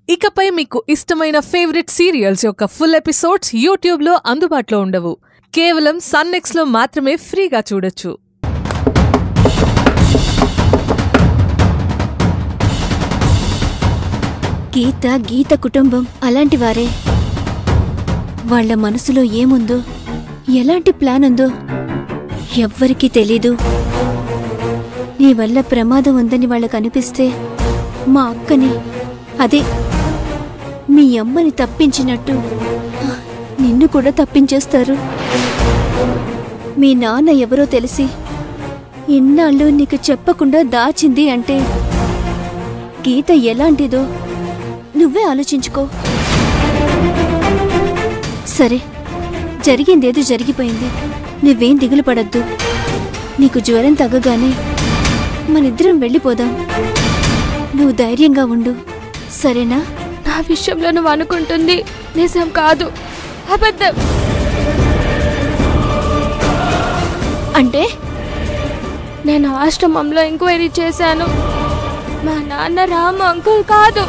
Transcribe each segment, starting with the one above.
ఇకపై మీకు ఇష్టమైన ఫేవరెట్ సీరియల్స్ యొక్క ఫుల్ ఎపిసోడ్స్ యూట్యూబ్లో అందుబాటులో ఉండవు. కేవలం సన్నెక్స్లో మాత్రమే ఫ్రీగా చూడొచ్చు. గీత కుటుంబం అలాంటి వారే. వాళ్ల మనసులో ఏముందో, ఎలాంటి ప్లాన్ ఉందో ఎవ్వరికీ తెలీదు. నీ వల్ల ప్రమాదం ఉందని వాళ్ళకు అనిపిస్తే మా అక్కని, అదే మీ అమ్మని తప్పించినట్టు నిన్ను కూడా తప్పించేస్తారు. మీ నాన్న ఎవరో తెలిసి ఇన్నాళ్ళు నీకు చెప్పకుండా దాచింది అంటే గీత ఎలాంటిదో నువ్వే ఆలోచించుకో. సరే, జరిగిందేదో జరిగిపోయింది. నువ్వేం దిగులు పడద్దు. నీకు జ్వరం తగ్గగానే మనిద్దరం వెళ్ళిపోదాం. నువ్వు ధైర్యంగా ఉండు, సరేనా? నా విషయంలో నువ్వు అనుకుంటుంది నిజం కాదు, అబద్ధం. అంటే నేను ఆశ్రమంలో ఎంక్వైరీ చేశాను. మా నాన్న రాము అంకుల్ కాదు.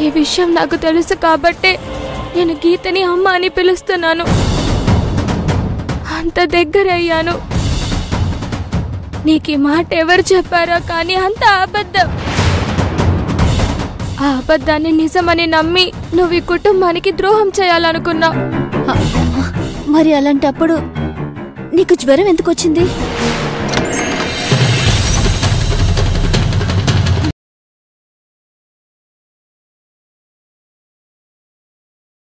ఈ విషయం నాకు తెలుసు కాబట్టే నేను గీతని అమ్మ అని పిలుస్తున్నాను. అంత దగ్గరయ్యాను. నీకు ఈ మాట ఎవరు చెప్పారో కానీ అంత అబద్ధం. ఆ అబద్ధాన్ని నిజమని నమ్మి నువ్వు ఈ కుటుంబానికి ద్రోహం చేయాలనుకున్నావు. మరి అలాంటప్పుడు నీకు జ్వరం ఎందుకు వచ్చింది?